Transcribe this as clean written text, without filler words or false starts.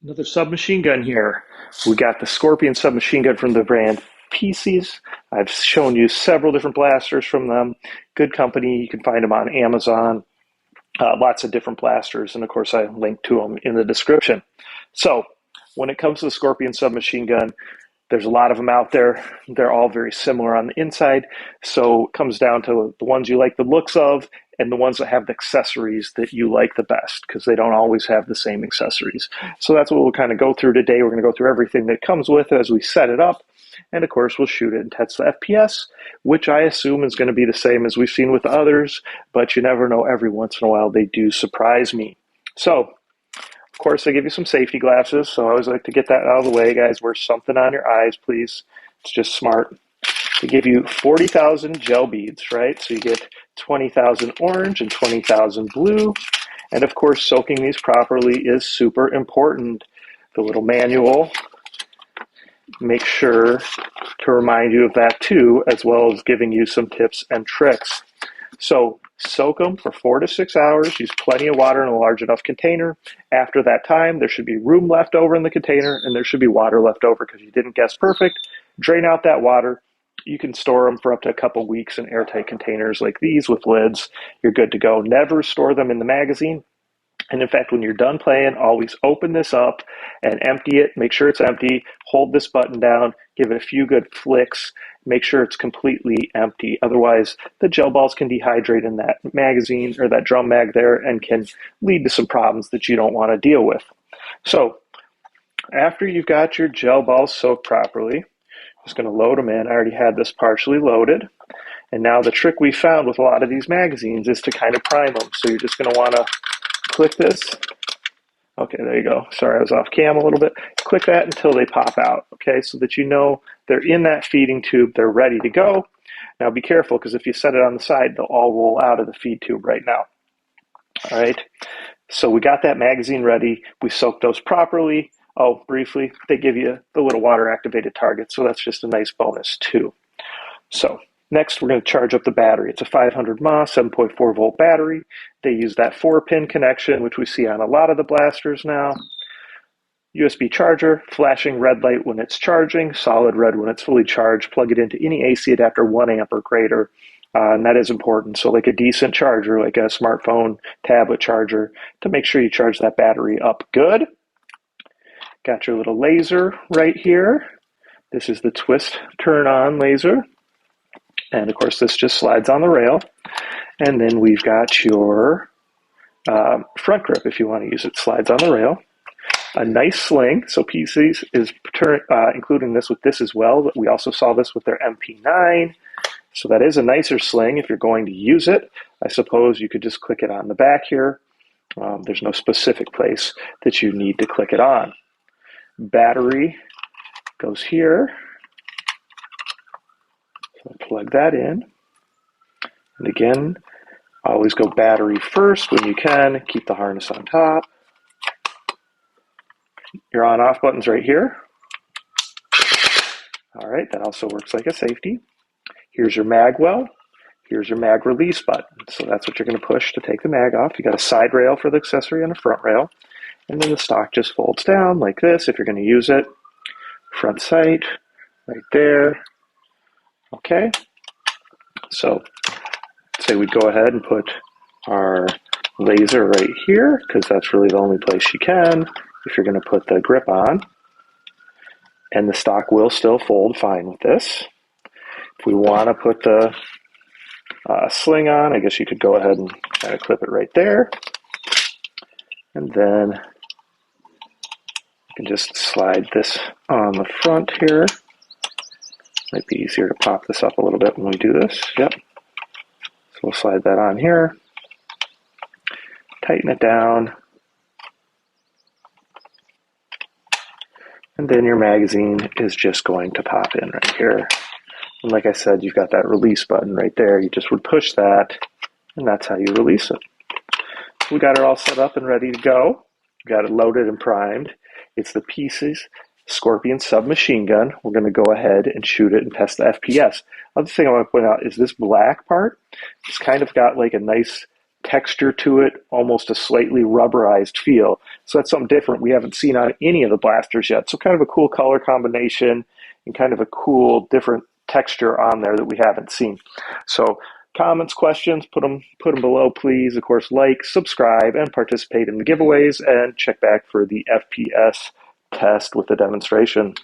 Another submachine gun here. We got the Scorpion submachine gun from the brand PIECIS. I've shown you several different blasters from them. Good company. You can find them on Amazon. Lots of different blasters, and of course I link to them in the description. So when it comes to the Scorpion submachine gun, there's a lot of them out there. They're all very similar on the inside. So it comes down to the ones you like the looks of and the ones that have the accessories that you like the best, because they don't always have the same accessories. So that's what we'll kind of go through today. We're going to go through everything that comes with it as we set it up. And of course, we'll shoot it and test the FPS, which I assume is going to be the same as we've seen with others, but you never know. Every once in a while, they do surprise me. So, of course, I give you some safety glasses, so I always like to get that out of the way. Guys, wear something on your eyes, please. It's just smart. They give you 40,000 gel beads, right? So you get 20,000 orange and 20,000 blue. And of course, soaking these properly is super important. The little manual, make sure to remind you of that too, as well as giving you some tips and tricks. So soak them for 4 to 6 hours. Use plenty of water in a large enough container. After that time, there should be room left over in the container, and there should be water left over because you didn't guess perfect. Drain out that water. You can store them for up to a couple weeks in airtight containers like these with lids. You're good to go. Never store them in the magazine. And in fact, when you're done playing, always open this up and empty it. Make sure it's empty. Hold this button down. Give it a few good flicks. Make sure it's completely empty. Otherwise, the gel balls can dehydrate in that magazine or that drum mag there and can lead to some problems that you don't want to deal with. So after you've got your gel balls soaked properly, just going to load them in. I already had this partially loaded. And now the trick we found with a lot of these magazines is to kind of prime them. So you're just going to want to click this. Okay, there you go. Sorry, I was off cam a little bit. Click that until they pop out, okay, so that you know they're in that feeding tube. They're ready to go. Now be careful, because if you set it on the side, they'll all roll out of the feed tube right now. All right, so we got that magazine ready. We soaked those properly. Oh, briefly, they give you the little water-activated target, so that's just a nice bonus too. So next, we're going to charge up the battery. It's a 500 mAh, 7.4 volt battery. They use that 4-pin connection, which we see on a lot of the blasters now. USB charger, flashing red light when it's charging, solid red when it's fully charged. Plug it into any AC adapter 1 amp or greater, and that is important. So like a decent charger, like a smartphone, tablet charger, to make sure you charge that battery up good. Got your little laser right here. This is the twist turn on laser. And of course, this just slides on the rail. And then we've got your front grip, if you want to use it, slides on the rail. A nice sling. So PIECIS is including this with this as well. But we also saw this with their MP9. So that is a nicer sling if you're going to use it. I suppose you could just click it on the back here. There's no specific place that you need to click it on. Battery goes here. So plug that in. And again, always go battery first when you can. Keep the harness on top. Your on-off button's right here. All right, that also works like a safety. Here's your mag well. Here's your mag release button. So that's what you're going to push to take the mag off. You got a side rail for the accessory and a front rail. And then the stock just folds down like this if you're going to use it. Front sight right there. Okay. So say we'd go ahead and put our laser right here, because that's really the only place you can if you're going to put the grip on. And the stock will still fold fine with this. If we want to put the sling on, I guess you could go ahead and kind of clip it right there. And then you can just slide this on the front here. Might be easier to pop this up a little bit when we do this. Yep. So we'll slide that on here. Tighten it down. And then your magazine is just going to pop in right here. And like I said, you've got that release button right there. You just would push that, and that's how you release it. So we got it all set up and ready to go. We got it loaded and primed. It's the PIECIS Scorpion submachine gun. We're going to go ahead and shoot it and test the FPS. Other thing I want to point out is this black part. It's kind of got like a nice texture to it, almost a slightly rubberized feel. So that's something different we haven't seen on any of the blasters yet. So kind of a cool color combination and kind of a cool different texture on there that we haven't seen. So comments, questions, put them below, please. Of course, like, subscribe, and participate in the giveaways, and check back for the FPS test with the demonstration.